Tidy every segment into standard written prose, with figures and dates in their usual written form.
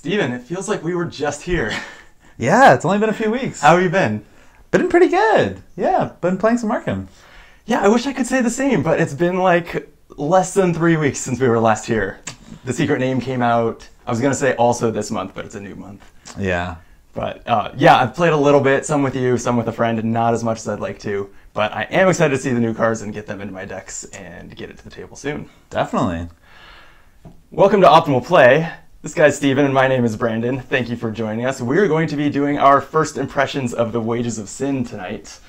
Steven, it feels like we were just here. Yeah, it's only been a few weeks. How have you been? Been pretty good. Yeah, been playing some Arkham. Yeah, I wish I could say the same, but it's been like less than 3 weeks since we were last here. The Secret Name came out, I was going to say also this month, but it's a new month. Yeah. But yeah, I've played a little bit, some with you, some with a friend, and not as much as I'd like to. But I am excited to see the new cards and get them into my decks and get it to the table soon. Definitely. Welcome to Optimal Play. This guy's Steven and my name is Brandon. Thank you for joining us. We're going to be doing our first impressions of The Wages of Sin tonight.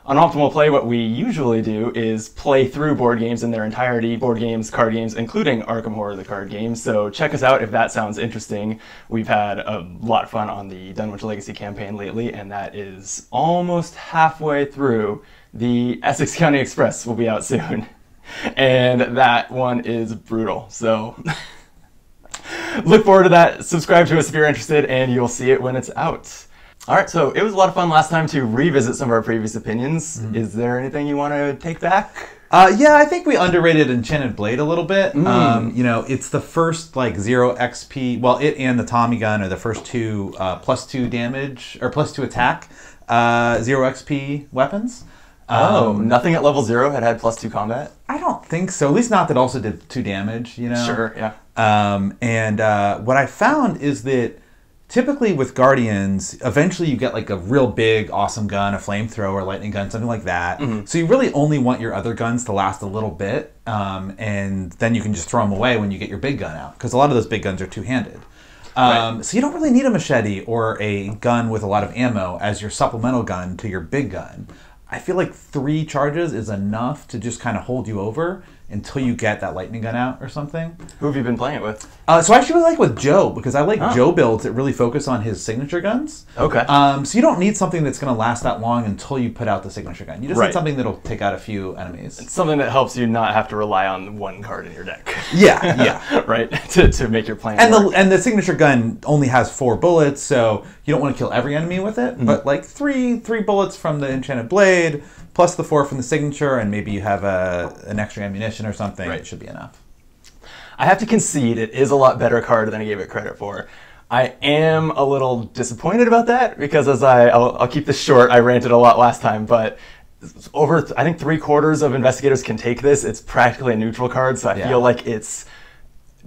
On Optimal Play, what we usually do is play through board games in their entirety, board games, card games, including Arkham Horror, the card game. So check us out if that sounds interesting. We've had a lot of fun on the Dunwich Legacy campaign lately, and that is almost halfway through. The Essex County Express will be out soon, and that one is brutal. So look forward to that. Subscribe to us if you're interested, and you'll see it when it's out. All right, so it was a lot of fun last time to revisit some of our previous opinions. Is there anything you want to take back? Yeah, I think we underrated Enchanted Blade a little bit. You know, it's the first like 0 XP. Well, it and the Tommy gun are the first two +2 damage or +2 attack 0 XP weapons. Nothing at level 0 had +2 combat? I don't think so. At least not that also did 2 damage. You know. Sure. Yeah. What I found is that typically with Guardians, eventually you get like a real big, awesome gun, a flamethrower, lightning gun, something like that. So you really only want your other guns to last a little bit, and then you can just throw them away when you get your big gun out, because a lot of those big guns are two-handed. Right. So you don't really need a machete or a gun with a lot of ammo as your supplemental gun to your big gun. I feel like 3 charges is enough to just kind of hold you over until you get that lightning gun out or something. Who have you been playing it with? So I actually really like with Joe, because I like Joe builds that really focus on his signature guns. Okay. So you don't need something that's going to last that long until you put out the signature gun. You just need something that'll take out a few enemies. It's something that helps you not have to rely on one card in your deck. Yeah, yeah. Right? to make your plan work. And the signature gun only has 4 bullets, so you don't want to kill every enemy with it. But like three bullets from the Enchanted Blade, plus the 4 from the signature, and maybe you have an extra ammunition or something. It should be enough. I have to concede it is a lot better card than I gave it credit for. I am a little disappointed about that, because as I'll keep this short, I ranted a lot last time, but over, I think 3/4 of investigators can take this. It's practically a neutral card, so I feel like it's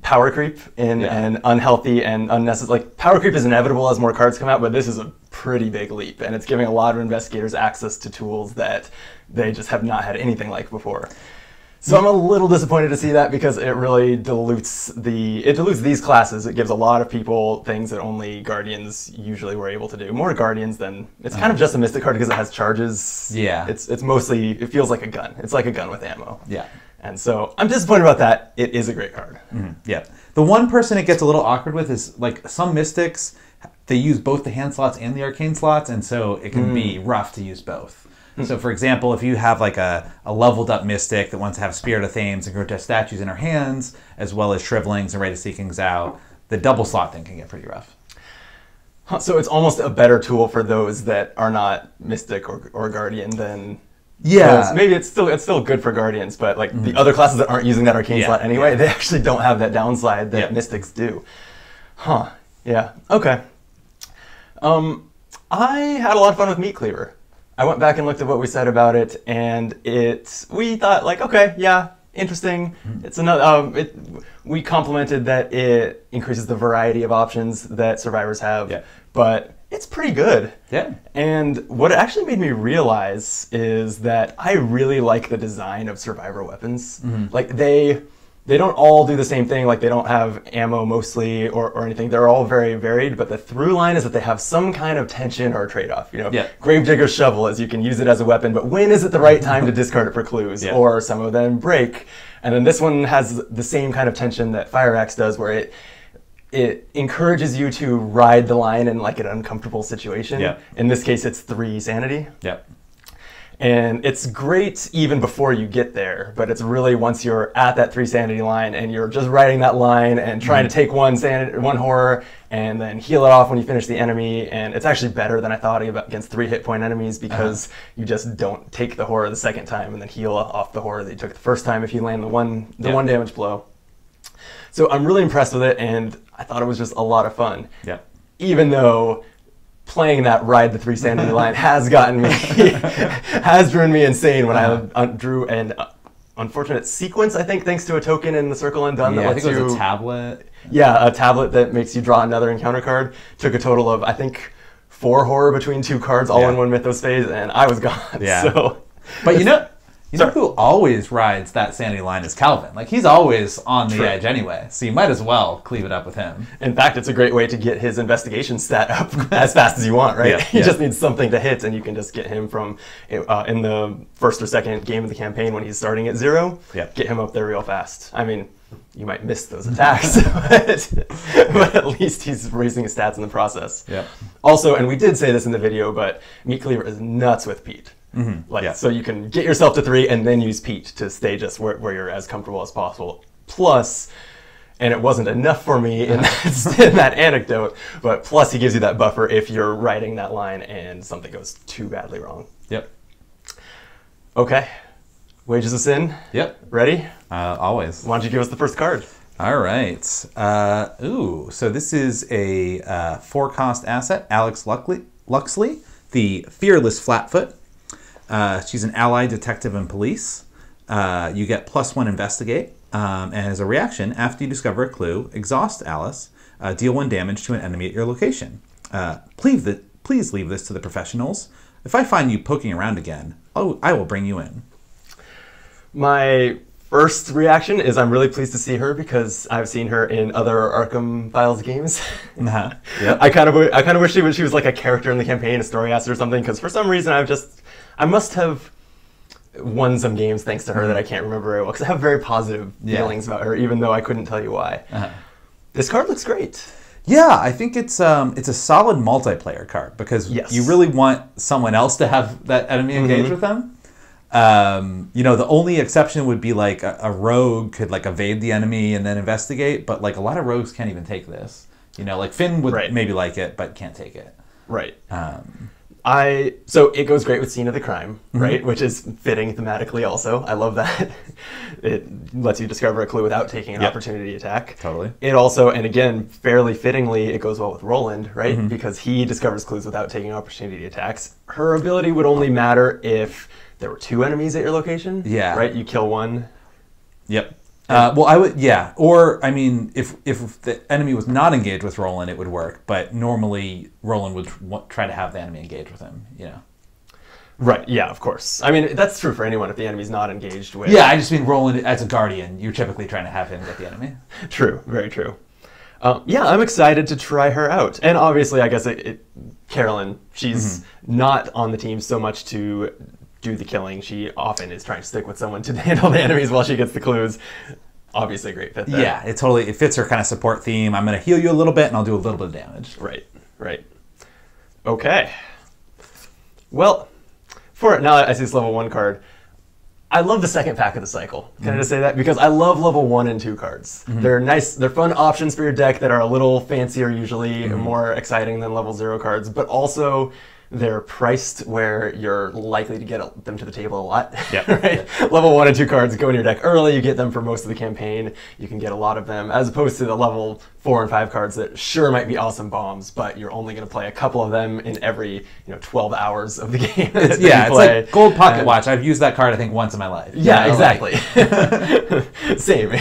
power creep in an unhealthy and unnecessary. Like, power creep is inevitable as more cards come out, but this is a pretty big leap, and it's giving a lot of investigators access to tools that they just have not had anything like before. So I'm a little disappointed to see that, because it really dilutes these classes. It gives a lot of people things that only Guardians usually were able to do. More Guardians than, it's kind of just a Mystic card because it has charges. Yeah. It's mostly, it feels like a gun. It's like a gun with ammo. Yeah. And so I'm disappointed about that. It is a great card. Yeah. The one person it gets a little awkward with is like some Mystics, they use both the hand slots and the arcane slots, and so it can be rough to use both. So for example, if you have like a leveled up Mystic that wants to have Spirit of Thames and Grotesque Statues in her hands, as well as Shrivelings and Rite of Seekings out, the double slot thing can get pretty rough. So it's almost a better tool for those that are not Mystic or Guardian than... Yeah. Maybe it's still good for Guardians, but like the other classes that aren't using that arcane slot anyway, they actually don't have that downside that Mystics do. Huh. Yeah. Okay. I had a lot of fun with Meat Cleaver. I went back and looked at what we said about it, and we thought like, okay, yeah, interesting. It's another. We complimented that it increases the variety of options that survivors have, but it's pretty good. Yeah. And what it actually made me realize is that I really like the design of survivor weapons. Like they don't all do the same thing. Like they don't have ammo mostly or anything. They're all very varied, but the through line is that they have some kind of tension or trade-off. You know, Gravedigger's shovel is you can use it as a weapon, but when is it the right time to discard it for clues? Or some of them break. And then this one has the same kind of tension that Fire Axe does, where it encourages you to ride the line in like an uncomfortable situation. In this case, it's 3 sanity. And it's great even before you get there, but it's really once you're at that 3 sanity line and you're just riding that line and trying to take one horror and then heal it off when you finish the enemy. And it's actually better than I thought against 3 hit point enemies, because you just don't take the horror the second time and then heal off the horror that you took the first time if you land the one damage blow. So I'm really impressed with it, and I thought it was just a lot of fun. Yep. Even though playing that Ride the 3 Sanity line has gotten me, has driven me insane when I drew an unfortunate sequence, I think, thanks to a token in the Circle Undone that I lets think it was you... a tablet. Yeah, a tablet that makes you draw another encounter card. Took a total of, I think, 4 horror between 2 cards, all in one Mythos phase, and I was gone. Yeah. So, but you know who always rides that Sanity line is Calvin. Like, he's always on the edge anyway, so you might as well cleave it up with him. In fact, it's a great way to get his investigation stat up as fast as you want, right? Yeah, He just needs something to hit, and you can just get him from, in the first or second game of the campaign when he's starting at 0, get him up there real fast. I mean, you might miss those attacks, but at least he's raising his stats in the process. Yep. Also, and we did say this in the video, but Meat Cleaver is nuts with Pete. So you can get yourself to 3 and then use Pete to stay just where you're as comfortable as possible. Plus, and it wasn't enough for me in that anecdote, but plus he gives you that buffer if you're writing that line and something goes too badly wrong. Yep. Okay. Wages of Sin. Yep. Ready? Always. Why don't you give us the first card? All right. So this is a 4-cost asset, Lux Lee, the Fearless Flatfoot. She's an ally, detective, and police. You get +1 investigate, and as a reaction, after you discover a clue, exhaust Alice, deal 1 damage to an enemy at your location. Please leave this to the professionals. If I find you poking around again, I will bring you in. My first reaction is I'm really pleased to see her because I've seen her in other Arkham Files games. Yep. I kind of wish she was like a character in the campaign, a story asset or something, because for some reason I must have won some games thanks to her that I can't remember very well, because I have very positive feelings about her, even though I couldn't tell you why. This card looks great. Yeah, I think it's a solid multiplayer card because you really want someone else to have that enemy engage with them. You know, the only exception would be like a rogue could like evade the enemy and then investigate, but like a lot of rogues can't even take this. You know, like Finn would maybe like it, but can't take it. Right. So it goes great with Scene of the Crime, right? Which is fitting thematically also. I love that. It lets you discover a clue without taking an opportunity attack. Totally. It also, and again, fairly fittingly, it goes well with Roland, right? Because he discovers clues without taking opportunity attacks. Her ability would only matter if there were 2 enemies at your location. Yeah. Right? You kill 1. Yep. Well, I would, or I mean, if the enemy was not engaged with Roland, it would work. But normally, Roland would try to have the enemy engage with him. You know. Right. Yeah. Of course. I mean, that's true for anyone if the enemy's not engaged with. Yeah. I just mean Roland as a guardian. You're typically trying to have him get the enemy. True. Very true. Yeah, I'm excited to try her out. And obviously, I guess Carolyn, she's not on the team so much to do the killing. She often is trying to stick with someone to handle the enemies while she gets the clues. Obviously a great fit there. Yeah, it fits her kind of support theme. I'm going to heal you a little bit and I'll do a little bit of damage. Right. Okay. Well, now I see this level 1 card. I love the second pack of the cycle. Can I just say that? Because I love level 1 and 2 cards. They're nice, they're fun options for your deck that are a little fancier usually, more exciting than level 0 cards, but also they're priced where you're likely to get them to the table a lot. Right? Level 1 and 2 cards go in your deck early. You get them for most of the campaign. You can get a lot of them, as opposed to the level 4 and 5 cards that sure might be awesome bombs, but you're only going to play a couple of them in every 12 hours of the game. It's like Gold Pocket Watch. I've used that card I think once in my life. Yeah, exactly. Same.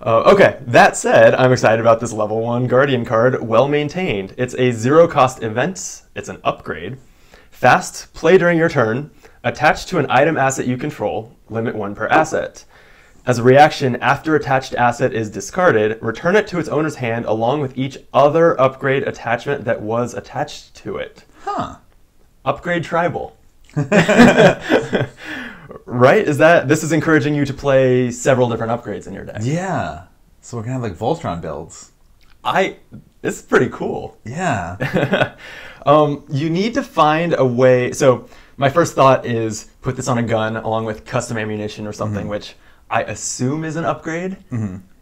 Okay, that said, I'm excited about this level 1 Guardian card, Well Maintained. It's a 0-cost event. It's an upgrade. Fast, play during your turn. Attached to an item asset you control. Limit 1 per asset. As a reaction, after attached asset is discarded, return it to its owner's hand along with each other upgrade attachment that was attached to it. Upgrade Tribal. Right? This is encouraging you to play several different upgrades in your deck. Yeah. So we're going to have like Voltron builds. This is pretty cool. Yeah. You need to find a way. So my first thought is put this on a gun along with custom ammunition or something, which I assume is an upgrade.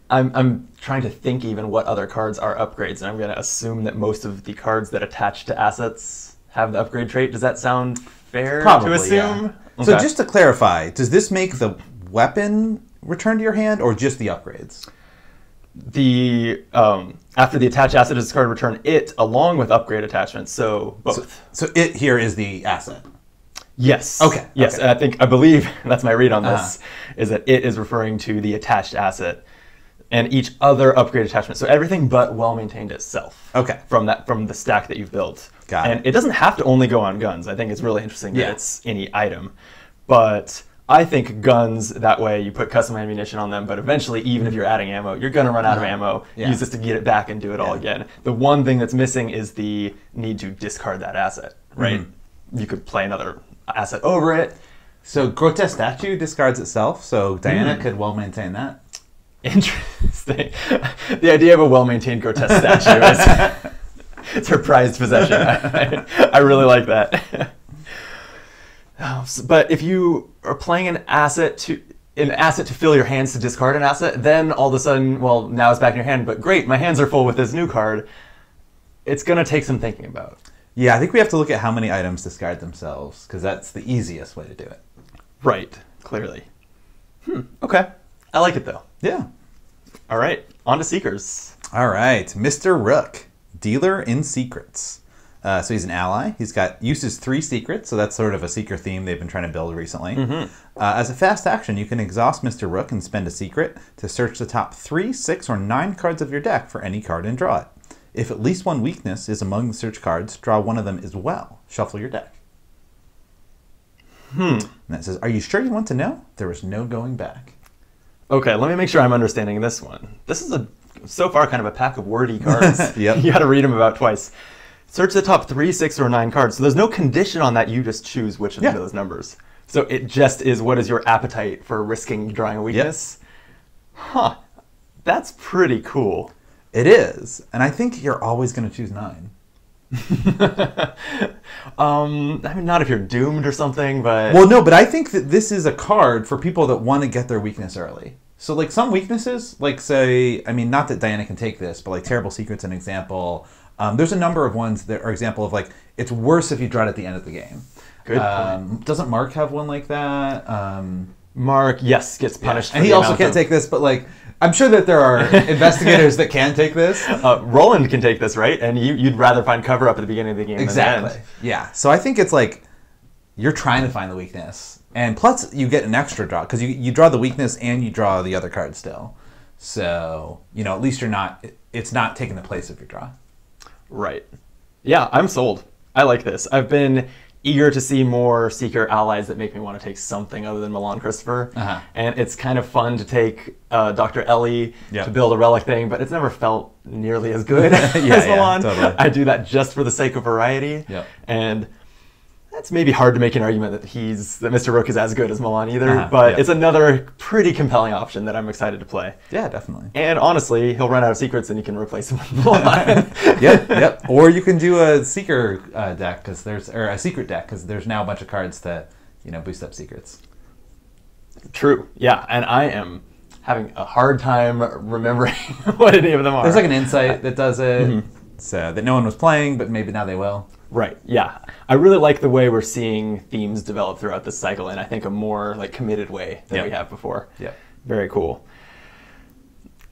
I'm trying to think even what other cards are upgrades, and I'm going to assume that most of the cards that attach to assets have the upgrade trait. Does that sound fair to assume? Yeah. Okay. So just to clarify, does this make the weapon return to your hand or just the upgrades? the after the attached asset is discarded, return it along with upgrade attachments. So both. So it here is the asset. Yes. Okay. Yes, okay. and I believe that's my read on this, is that it is referring to the attached asset and each other upgrade attachment. So everything but well-maintained itself. Okay. From the stack that you've built. Got it. And it doesn't have to only go on guns. I think it's really interesting that Yeah. it's any item. But I think guns, that way you put custom ammunition on them, but eventually, even if you're adding ammo, you're going to run out of ammo. Yeah. Use this to get it back and do it all again. The one thing that's missing is the need to discard that asset, right? You could play another asset over it. So Grotesque Statue discards itself, so Diana could well maintain that. Interesting. The idea of a well-maintained grotesque statue is it's her prized possession. I really like that. But if you are playing an asset to fill your hands to discard an asset, then all of a sudden, well, now it's back in your hand, but great, my hands are full with this new card. It's going to take some thinking about. Yeah, I think we have to look at how many items discard themselves, because that's the easiest way to do it. Right, clearly. Okay. I like it, though. Yeah. All right, on to Seekers. All right, Mr. Rook, Dealer in Secrets. So he's an ally. He's uses 3 secrets, so that's sort of a Seeker theme they've been trying to build recently. As a fast action, you can exhaust Mr. Rook and spend a secret to search the top 3, 6, or 9 cards of your deck for any card and draw it. If at least one weakness is among the search cards, draw one of them as well. Shuffle your deck. And that says, are you sure you want to know? There is no going back. Okay, let me make sure I'm understanding this one. This is so far kind of a pack of wordy cards. Yep. You got to read them about twice. Search the top 3, 6, or 9 cards. So there's no condition on that. You just choose which of those numbers. So it just is what is your appetite for risking drawing a weakness? Huh. That's pretty cool. It is. And I think you're always going to choose 9. I mean, not if you're doomed or something, but... Well, no, but I think that this is a card for people that want to get their weakness early. So, like, some weaknesses, like, say, I mean, not that Diana can take this, but, like, Terrible Secret's an example. There's a number of ones that are example of, like, it's worse if you draw it at the end of the game. Good point. Doesn't Mark have one like that? Mark, yes, gets punished for and he also can't take this, but, like, I'm sure that there are investigators that can take this. Roland can take this, right? And you'd rather find cover up at the beginning of the game than the end. Yeah. So I think it's like you're trying to find the weakness. And plus you get an extra draw because you draw the weakness and you draw the other card still. So, you know, at least it's not taking the place of your draw. Right. Yeah, I'm sold. I like this. I've been eager to see more Seeker allies that make me want to take something other than Milan Christopher. And it's kind of fun to take Dr. Ellie to build a relic thing, but it's never felt nearly as good as Milan. Totally. I do that just for the sake of variety. And it's maybe hard to make an argument that Mr. Rook is as good as Milan either, but it's another pretty compelling option that I'm excited to play. Yeah, definitely. And honestly, he'll run out of secrets and you can replace him with Milan. Yep. Or you can do a Seeker deck or a secret deck because there's now a bunch of cards that boost up secrets. True. Yeah, and I am having a hard time remembering what any of them are. There's like an insight that does it, so that no one was playing, but maybe now they will. Right, yeah. I really like the way we're seeing themes develop throughout this cycle, and I think a more committed way than we have before. Very cool.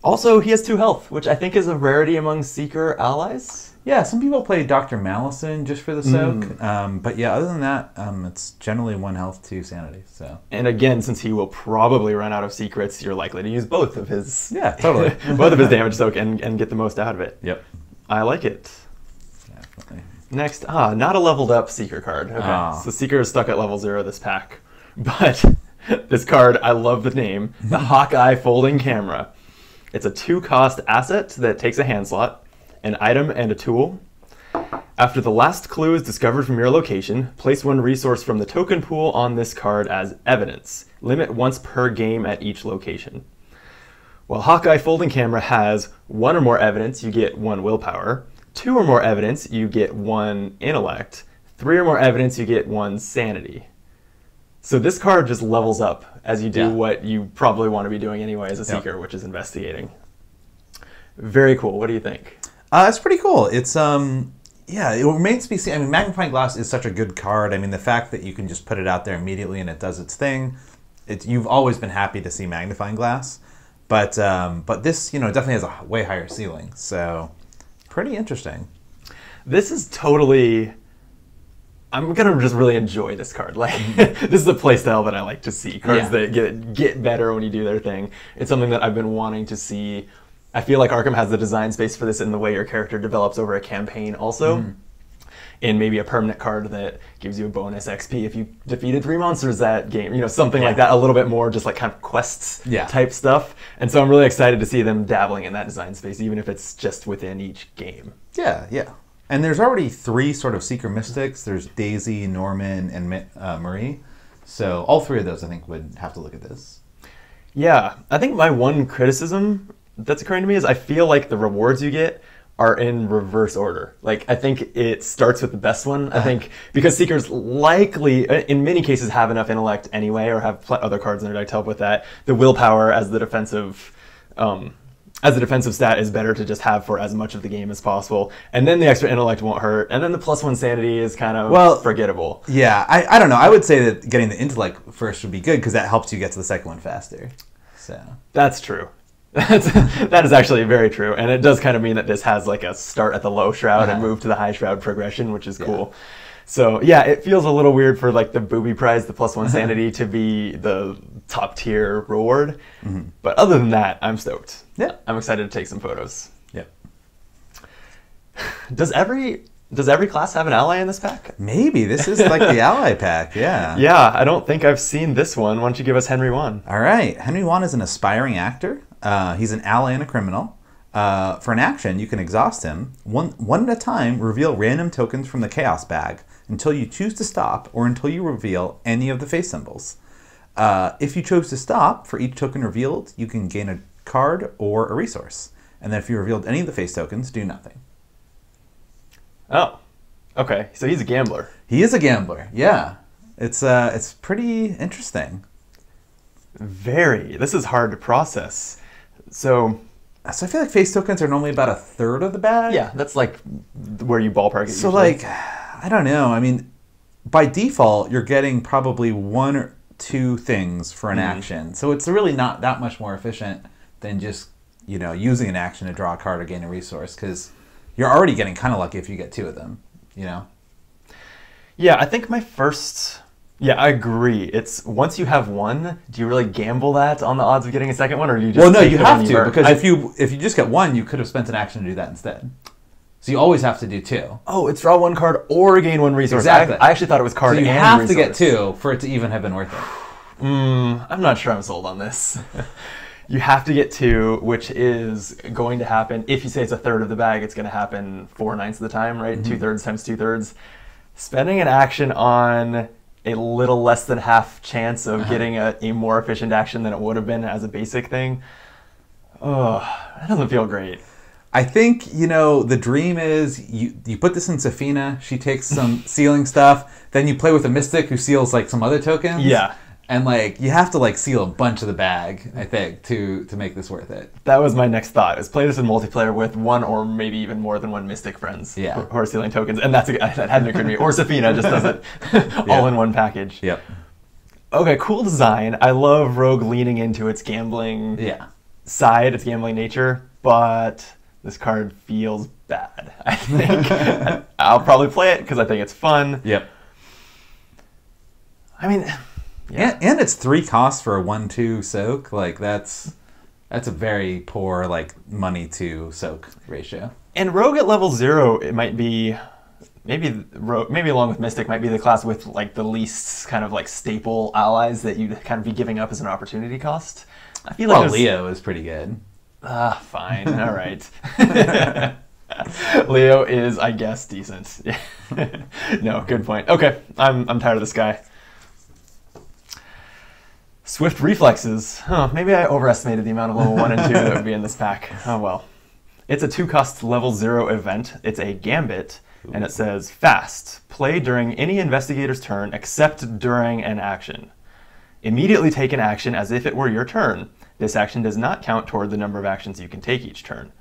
Also, he has 2 health, which I think is a rarity among Seeker allies. Yeah, some people play Dr. Malison just for the soak, but yeah, other than that, it's generally 1 health, 2 sanity. So. And again, since he will probably run out of secrets, you're likely to use both of his totally both of his damage soak and get the most out of it. Yep. I like it. Definitely. Next, not a leveled up Seeker card. Okay, so Seeker is stuck at level 0 this pack. But this card, I love the name, the Hawkeye Folding Camera. It's a 2-cost asset that takes a hand slot, an item, and a tool. After the last clue is discovered from your location, place 1 resource from the token pool on this card as evidence. Limit once per game at each location. While Hawkeye Folding Camera has 1 or more evidence, you get 1 willpower. 2 or more evidence, you get 1 intellect. 3 or more evidence, you get 1 sanity. So this card just levels up as you do what you probably want to be doing anyway as a Seeker, which is investigating. Very cool. What do you think? It's pretty cool. It's it remains to be seen. I mean, Magnifying Glass is such a good card. I mean, the fact that you can just put it out there immediately and it does its thing. You've always been happy to see Magnifying Glass. But this, definitely has a way higher ceiling. So pretty interesting. This is totally... I'm going to just really enjoy this card. Like, this is a play style that I like to see. Cards that get better when you do their thing. It's something that I've been wanting to see. I feel like Arkham has the design space for this in the way your character develops over a campaign also. In maybe a permanent card that gives you a bonus XP if you defeated 3 monsters that game. Something like that. A little bit more just like kind of quests type stuff. And so I'm really excited to see them dabbling in that design space, even if it's just within each game. Yeah, yeah. And there's already 3 sort of Seeker Mystics. There's Daisy, Norman, and Marie. So all 3 of those, I think, would have to look at this. Yeah. I think my one criticism that's occurring to me is I feel like the rewards you get are in reverse order. Like, I think it starts with the best one. I think because Seekers likely, in many cases, have enough intellect anyway, or have other cards in their deck to help with that. The willpower as the defensive... as a defensive stat is better to just have for as much of the game as possible. And then the extra intellect won't hurt. And then the +1 sanity is kind of forgettable. Yeah, I don't know. I would say that getting the intellect first would be good because that helps you get to the second one faster. So that's true. That is actually very true. And it does kind of mean that this has like a start at the low shroud and move to the high shroud progression, which is cool. So yeah, it feels a little weird for like the booby prize, the +1 sanity, to be the top tier reward. But other than that, I'm stoked. Yeah, I'm excited to take some photos. Yep. Does every class have an ally in this pack? Maybe this is like the ally pack. Yeah. Yeah, I don't think I've seen this one. Why don't you give us Henry Wan? All right, Henry Wan is an aspiring actor. He's an ally and a criminal. For an action, you can exhaust him. One at a time, reveal random tokens from the Chaos bag until you choose to stop or until you reveal any of the face symbols. If you chose to stop, for each token revealed, you can gain a card or a resource. And then if you revealed any of the face tokens, do nothing. Oh, okay. So he's a gambler. He is a gambler, yeah. It's pretty interesting. Very. This is hard to process. So I feel like face tokens are normally about 1/3 of the bag. Yeah, that's like where you ballpark it. So usually. like, I don't know. I mean, by default, you're getting probably 1 or 2 things for an action. So it's really not that much more efficient than just, using an action to draw a card or gain a resource, because you're already getting kind of lucky if you get 2 of them, Yeah, I think my first... Yeah, I agree. It's once you have 1, do you really gamble that on the odds of getting a second one, or do you just... Well, no, you have to, because if you just get 1, you could have spent an action to do that instead. So you always have to do 2. Oh, it's draw 1 card or gain 1 resource. Exactly. I actually thought it was card and resource. So you have to get 2 for it to even have been worth it. I'm not sure I'm sold on this. You have to get 2, which is going to happen. If you say it's 1/3 of the bag, it's going to happen 4/9 of the time, right? 2/3 times 2/3. Spending an action on a little less than half chance of getting a more efficient action than it would have been as a basic thing. Oh, that doesn't feel great. I think, the dream is you put this in Safina, she takes some sealing stuff, then you play with a Mystic who seals like some other tokens. Yeah. And like you have to like seal a bunch of the bag, I think, to make this worth it. That was my next thought, is play this in multiplayer with 1 or maybe even more than 1 Mystic friends who are sealing tokens. And that hadn't occurred to me. Or Safina just does it all in one package. Yep. Okay, cool design. I love Rogue leaning into its gambling side, its gambling nature, but this card feels bad, I think. I'll probably play it because I think it's fun. Yep. I mean... Yeah. And it's 3 costs for a 1/2 soak. Like that's a very poor like money to soak ratio. And Rogue at level 0, it might be maybe along with Mystic might be the class with like the least kind of like staple allies that you'd kind of be giving up as an opportunity cost. I feel like Leo is pretty good. Fine. All right. Leo is, I guess, decent. No, good point. Okay, I'm tired of this guy. Swift Reflexes. Maybe I overestimated the amount of level 1 and 2 that would be in this pack. Oh well. It's a 2-cost level 0 event. It's a gambit, and it says, fast. Play during any investigator's turn except during an action. Immediately take an action as if it were your turn. This action does not count toward the number of actions you can take each turn.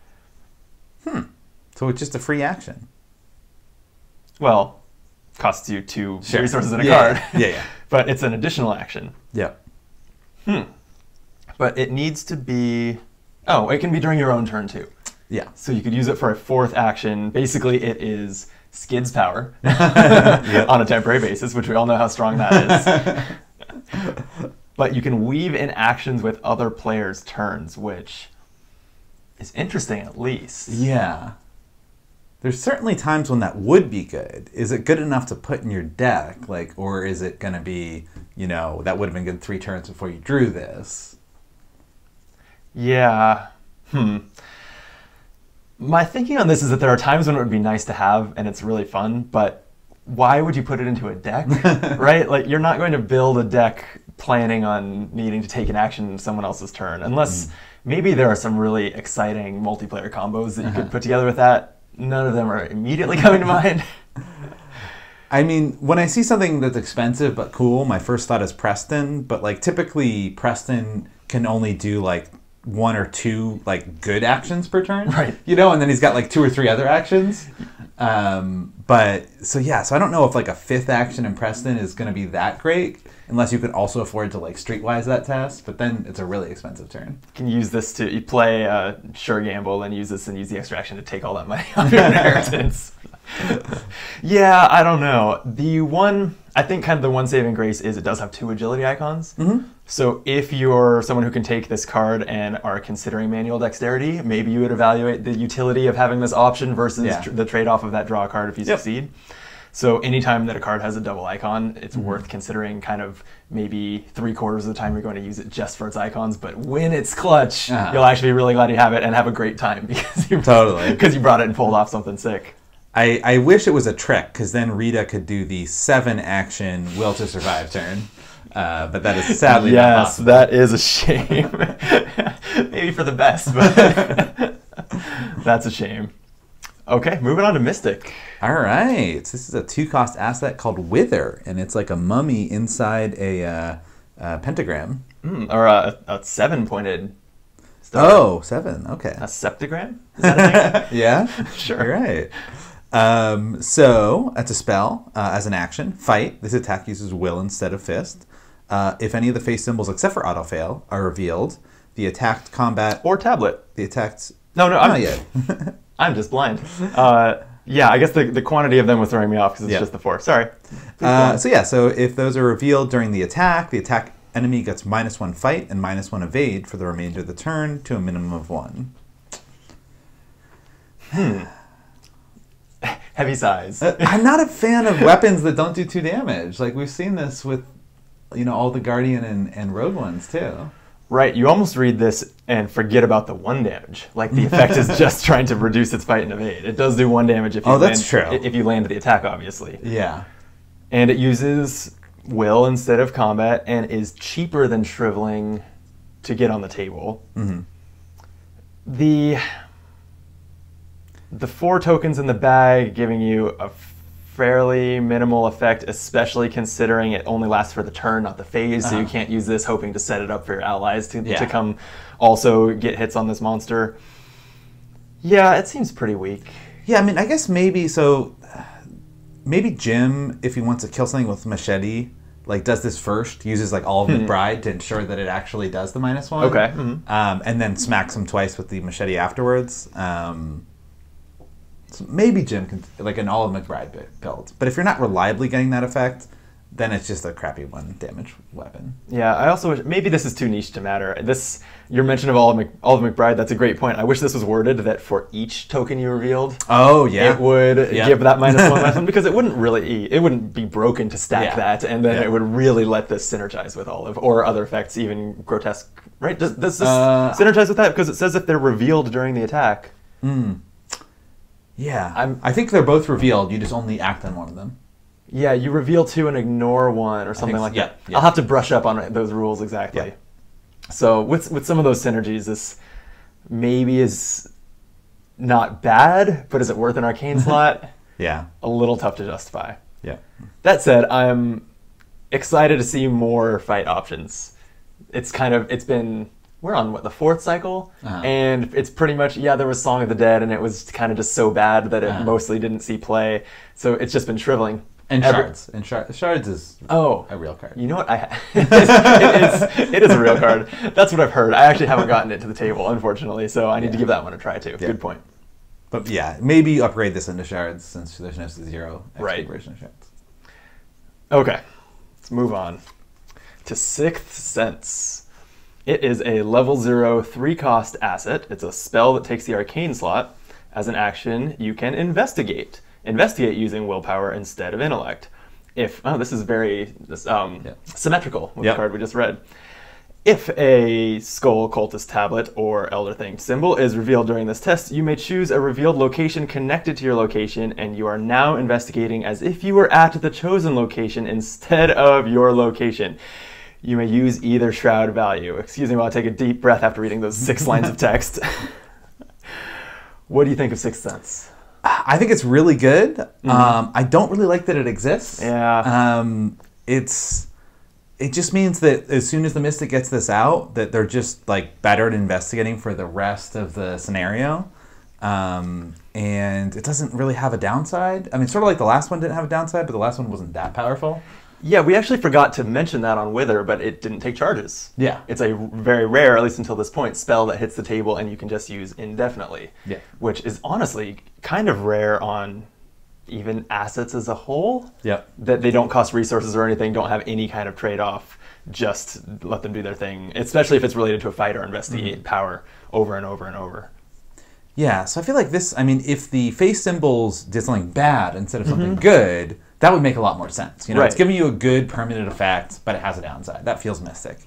So it's just a free action. Well, costs you 2 resources and a card. Yeah. But it's an additional action. Yeah. But it needs to be... Oh, it can be during your own turn, too. Yeah. So you could use it for a 4th action. Basically, it is Skid's power on a temporary basis, which we all know how strong that is. But you can weave in actions with other players' turns, which is interesting at least. Yeah. There's certainly times when that would be good. Is it good enough to put in your deck? Like, or is it going to be, you know, that would have been good 3 turns before you drew this? Yeah. My thinking on this is that there are times when it would be nice to have and it's really fun, but why would you put it into a deck, right? Like, you're not going to build a deck planning on needing to take an action in someone else's turn, unless maybe there are some really exciting multiplayer combos that you could put together with that. None of them are immediately coming to mind. I mean, when I see something that's expensive but cool, my first thought is Preston, but like typically Preston can only do like 1 or 2 like good actions per turn, right? You know, and then he's got like 2 or 3 other actions. But so yeah, so I don't know if like a 5th action in Preston is going to be that great, unless you could also afford to like streetwise that test. But then it's a really expensive turn. You can use this to you play Sure Gamble and use this and use the extra action to take all that money off your inheritance. Yeah, I don't know. I think kind of the one saving grace is it does have 2 agility icons. So if you're someone who can take this card and are considering manual dexterity, maybe you would evaluate the utility of having this option versus the trade-off of that draw card if you succeed. So anytime that a card has a double icon, it's worth considering kind of maybe 3/4 of the time you're going to use it just for its icons, but when it's clutch, you'll actually be really glad you have it and have a great time because you brought it and pulled off something sick. I wish it was a trick, because then Rita could do the 7 action Will to Survive turn. But that is sadly not possible. That is a shame. Maybe for the best, but that's a shame. Okay, moving on to Mystic. All right. This is a 2-cost asset called Wither, and it's like a mummy inside a pentagram. Or a 7-pointed star. Oh, 7. Okay. A septagram? Is that a thing? Yeah? Sure. You're right. So, that's a spell. As an action, fight. This attack uses will instead of fist. If any of the face symbols, except for auto-fail, are revealed, the attacked combat... Or tablet. The attacked... No, not yet. I'm just blind. Yeah, I guess the quantity of them was throwing me off because it's just the 4. Sorry. So if those are revealed during the attack enemy gets -1 fight and -1 evade for the remainder of the turn to a minimum of 1. Heavy sighs. I'm not a fan of weapons that don't do 2 damage. Like, we've seen this with, you know, all the Guardian and Rogue ones, too. Right, you almost read this and forget about the 1 damage. Like, the effect is just trying to reduce its fight and evade. It does do 1 damage if you if you land the attack, obviously. Yeah. And it uses will instead of combat and is cheaper than Shriveling to get on the table. The 4 tokens in the bag giving you a fairly minimal effect, especially considering it only lasts for the turn, not the phase, so you can't use this hoping to set it up for your allies to come also get hits on this monster. Yeah, it seems pretty weak. Yeah, I mean, I guess maybe Jim, if he wants to kill something with machete, like does this first, uses like all of McBride to ensure that it actually does the -1. Okay. And then smacks him twice with the machete afterwards. So maybe Jim can, like an all of McBride build. But if you're not reliably getting that effect, then it's just a crappy 1 damage weapon. Yeah, I also wish, maybe this is too niche to matter. Your mention of all of McBride, that's a great point. I wish this was worded that for each token you revealed, it would give that -1 weapon, because it wouldn't be broken to stack that, and then it would really let this synergize with all of, or other effects, even grotesque, right? Does this synergize with that? Because it says if they're revealed during the attack. Yeah, I think they're both revealed. You just only act on one of them. Yeah, you reveal 2 and ignore 1 or something like that. Yeah. I'll have to brush up on those rules exactly. Yeah. So with some of those synergies, this maybe is not bad, but is it worth an arcane slot? Yeah. A little tough to justify. Yeah. That said, I'm excited to see more fight options. It's been... We're on, the 4th cycle? And it's pretty much, there was Song of the Dead, and it was kind of just so bad that it mostly didn't see play. So it's just been Shriveling And shards. And shards is a real card. You know what? It is a real card. That's what I've heard. I actually haven't gotten it to the table, unfortunately, so I need to give that one a try too. Yeah. Good point. But yeah, maybe you upgrade this into shards since there's no 0 exploration of shards. Okay, let's move on to Sixth Sense. It is a level 0 3-cost asset. It's a spell that takes the arcane slot. As an action, you can investigate. Investigate using willpower instead of intellect. This is very symmetrical with the card we just read. If a skull, cultist tablet, or elder thing symbol is revealed during this test, you may choose a revealed location connected to your location, and you are now investigating as if you were at the chosen location instead of your location. You may use either shroud value. Excuse me while I take a deep breath after reading those 6 lines of text. What do you think of Sixth Sense? I think it's really good. I don't really like that it exists. Yeah. It just means that as soon as the Mystic gets this out, that they're just like better at investigating for the rest of the scenario. And it doesn't really have a downside. I mean, sort of like the last one didn't have a downside, but the last one wasn't that powerful. Yeah, we actually forgot to mention that on Wither, but it didn't take charges. Yeah. It's a very rare, at least until this point, spell that hits the table and you can just use indefinitely. Yeah. Which is honestly kind of rare on even assets as a whole. Yep. That they don't cost resources or anything, don't have any kind of trade-off. Just let them do their thing, especially if it's related to a fight or investigate power over and over and over. Yeah, so I feel like this, I mean, if the face symbols did something bad instead of something good, that would make a lot more sense. You know, it's giving you a good permanent effect, but it has a downside. That feels Mystic.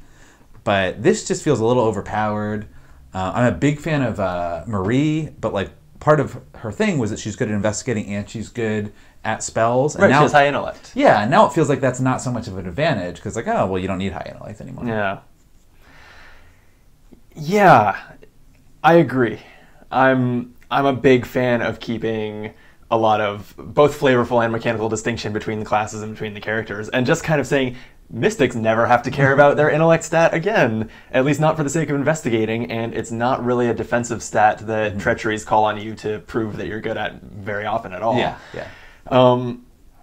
But this just feels a little overpowered. I'm a big fan of Marie, but like part of her thing was that she's good at investigating and she's good at spells. And right, now, she has high intellect. Yeah, and now it feels like that's not so much of an advantage because like, oh, well, you don't need high intellect anymore. Yeah. Yeah, I agree. I'm a big fan of keeping a lot of both flavorful and mechanical distinction between the classes and between the characters, and just kind of saying Mystics never have to care about their intellect stat again, at least not for the sake of investigating, and it's not really a defensive stat that treacheries call on you to prove that you're good at very often at all. Yeah, yeah.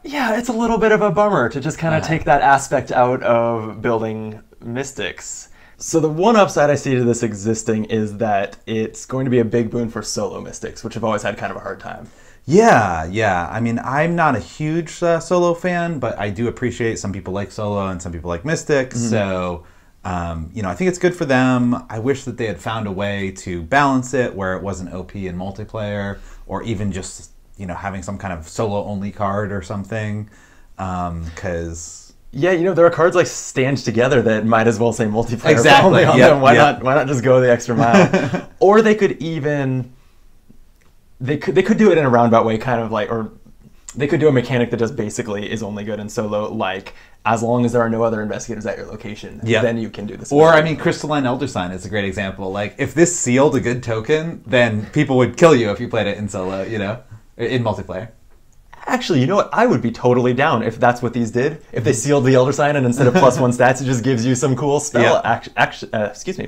Yeah, it's a little bit of a bummer to just kind of take that aspect out of building Mystics. So the one upside I see to this existing is that it's going to be a big boon for solo Mystics, which have always had kind of a hard time. Yeah, yeah. I mean, I'm not a huge solo fan, but I do appreciate some people like solo and some people like Mystics. So, you know, I think it's good for them. I wish that they had found a way to balance it where it wasn't OP in multiplayer, or even just, you know, having some kind of solo-only card or something. Because... Yeah, you know, there are cards like Stand Together that might as well say multiplayer exactly. only on them. Why not just go the extra mile? Or they could even... They could do it in a roundabout way, kind of like, or they could do a mechanic that just basically is only good in solo, like, as long as there are no other investigators at your location, then you can do this. Or, I mean, Crystalline Elder Sign is a great example. Like, if this sealed a good token, then people would kill you if you played it in solo, you know, in multiplayer. Actually, you know what? I would be totally down if that's what these did. If they sealed the Elder Sign and instead of +1 stats, it just gives you some cool spell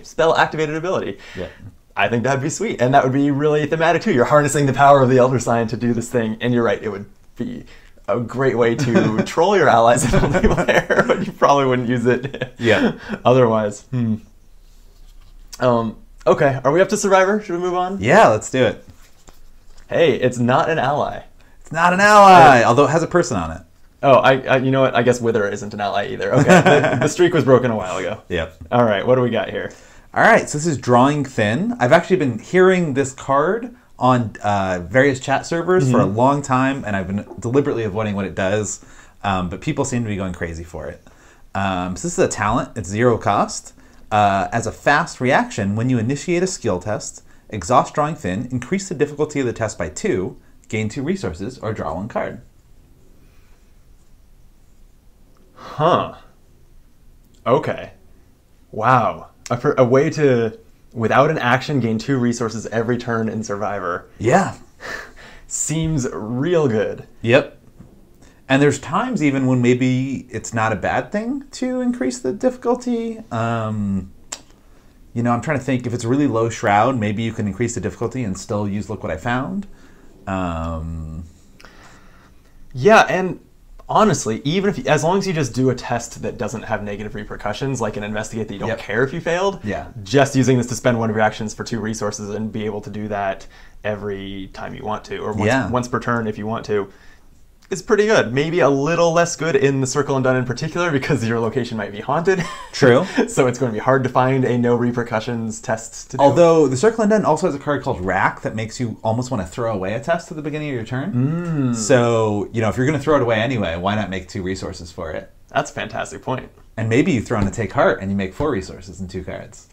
spell activated ability. Yeah. I think that'd be sweet, and that would be really thematic too. You're harnessing the power of the Elder Sign to do this thing, and you're right, it would be a great way to troll your allies in multiplayer, but you probably wouldn't use it otherwise. Okay, are we up to Survivor? Should we move on? Yeah, let's do it. Hey, it's not an ally. It's not an ally, although it has a person on it. Oh, I you know what? I guess Wither isn't an ally either. Okay, the streak was broken a while ago. Yep. All right, what do we got here? All right, so this is Drawing Thin. I've actually been hearing this card on various chat servers for a long time, and I've been deliberately avoiding what it does, but people seem to be going crazy for it. So this is a talent. It's 0 cost. As a fast reaction, when you initiate a skill test, exhaust Drawing Thin, increase the difficulty of the test by 2, gain 2 resources, or draw 1 card. Huh. Okay. Wow. A way to, without an action, gain 2 resources every turn in Survivor. Yeah. Seems real good. Yep. And there's times even when maybe it's not a bad thing to increase the difficulty. You know, I'm trying to think, if it's a really low shroud, maybe you can increase the difficulty and still use Look What I Found. Yeah, and Honestly, even if as long as you just do a test that doesn't have negative repercussions, like an investigate that you don't care if you failed, just using this to spend one of your actions for 2 resources and be able to do that every time you want to, or once per turn if you want to, is pretty good. Maybe a little less good in the Circle Undone in particular because your location might be haunted. True. So it's going to be hard to find a no repercussions test to do. Although the Circle Undone also has a card called Rack that makes you almost want to throw away a test at the beginning of your turn. So, you know, if you're going to throw it away anyway, why not make 2 resources for it? That's a fantastic point. And maybe you throw in a Take Heart and you make 4 resources and 2 cards.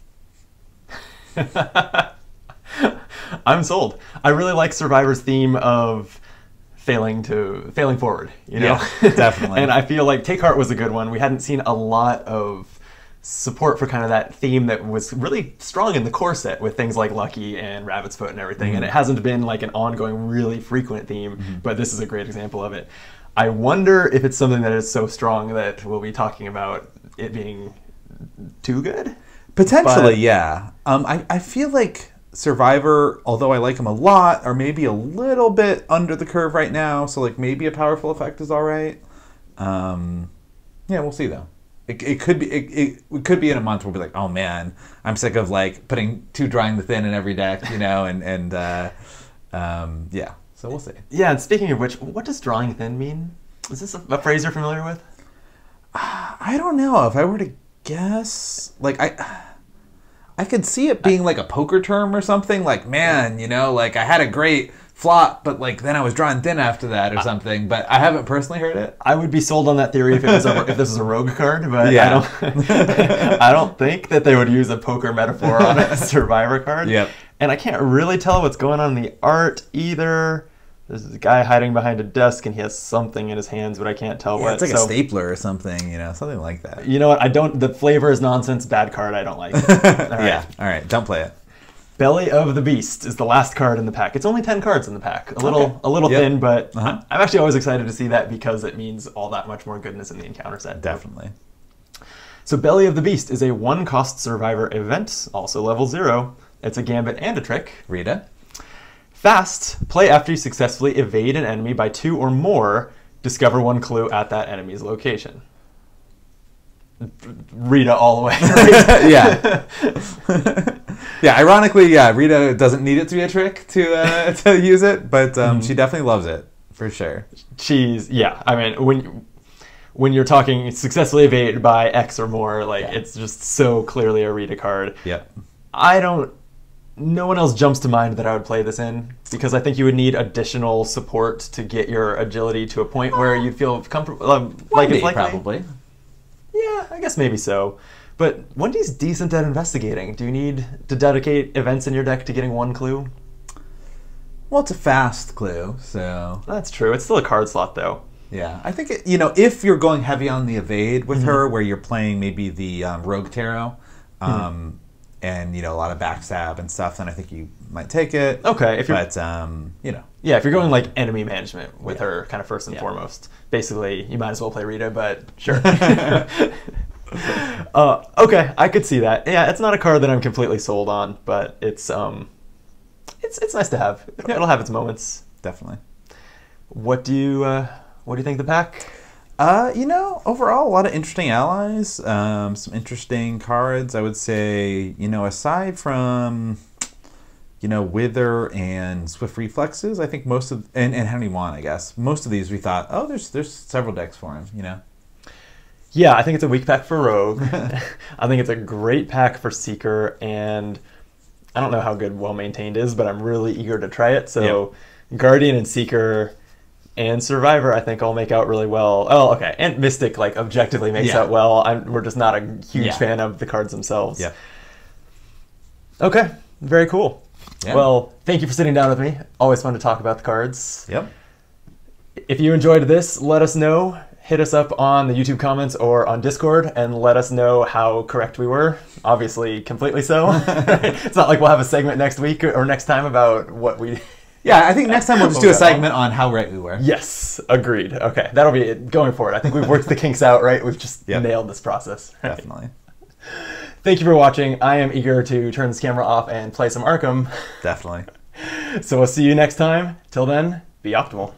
I'm sold. I really like Survivor's theme of failing forward, you know? Yeah, definitely. And I feel like Take Heart was a good one. We hadn't seen a lot of support for kind of that theme that was really strong in the core set with things like Lucky and Rabbit's Foot and everything. And it hasn't been like an ongoing, really frequent theme, but this is a great example of it. I wonder if it's something that is so strong that we'll be talking about it being too good? Potentially, yeah. I feel like Survivor, although I like him a lot, are maybe a little bit under the curve right now. So like maybe a powerful effect is all right. Yeah, we'll see though. It could be in a month we'll be like, oh man, I'm sick of like putting 2 Drawing the Thin in every deck, you know, and yeah. So we'll see. Yeah, and speaking of which, what does Drawing Thin mean? Is this a phrase you're familiar with? I don't know. If I were to guess, like I could see it being like a poker term or something. Like, man, you know, like I had a great flop, but like then I was drawing thin after that or something. But I haven't personally heard it. I would be sold on that theory if it was if this was a rogue card, but yeah. I don't think that they would use a poker metaphor on a Survivor card. Yep. And I can't really tell what's going on in the art either. There's a guy hiding behind a desk and he has something in his hands, but I can't tell what. It's like a stapler or something, you know, something like that. You know what? The flavor is nonsense. Bad card. I don't like it. Yeah. All right. Don't play it. Belly of the Beast is the last card in the pack. It's only 10 cards in the pack. A little thin, but I'm actually always excited to see that because it means all that much more goodness in the encounter set. Definitely. So Belly of the Beast is a 1-cost Survivor event, also level 0. It's a gambit and a trick. Rita. Fast, play after you successfully evade an enemy by 2 or more, discover 1 clue at that enemy's location. Rita all the way. Yeah. Yeah, ironically, yeah, Rita doesn't need it to be a trick to use it, but she definitely loves it, for sure. Yeah, I mean, when you're talking successfully evade by X or more, like, it's just so clearly a Rita card. Yep. No one else jumps to mind that I would play this in, because I think you would need additional support to get your agility to a point where you'd feel comfortable. Like it's likely. Probably. Yeah, I guess maybe so. But Wendy's decent at investigating. Do you need to dedicate events in your deck to getting 1 clue? Well, it's a fast clue, so... That's true. It's still a card slot, though. Yeah, I think, if you're going heavy on the evade with her, where you're playing maybe the Rogue Tarot, and a lot of backstab and stuff, then I think you might take it. Okay, if you're, yeah, if you're going like enemy management with her, kind of first and foremost, basically you might as well play Rita. But sure. Okay, I could see that. Yeah, it's not a card that I'm completely sold on, but it's nice to have. It'll have its moments. Definitely. What do you think of the pack? Overall, a lot of interesting allies, some interesting cards. I would say, aside from, Wither and Swift Reflexes, I think most of, and Henry Wan, I guess, most of these we thought, oh, there's several decks for him, Yeah, I think it's a weak pack for Rogue. I think it's a great pack for Seeker, and I don't know how good Well Maintained is, but I'm really eager to try it. So Guardian and Seeker and Survivor, I think, all make out really well. Oh, okay. And Mystic, objectively makes out well. We're just not a huge fan of the cards themselves. Yeah. Okay. Very cool. Yeah. Well, thank you for sitting down with me. Always fun to talk about the cards. Yep. If you enjoyed this, let us know. Hit us up on the YouTube comments or on Discord and let us know how correct we were. Obviously, completely so. It's not like we'll have a segment next week or next time about what we... Yeah, I think next time we'll just do a segment on how right we were. Yes, agreed. Okay, that'll be it going forward. I think we've worked the kinks out, right? We've just nailed this process. Right? Definitely. Thank you for watching. I am eager to turn this camera off and play some Arkham. Definitely. So we'll see you next time. Till then, be optimal.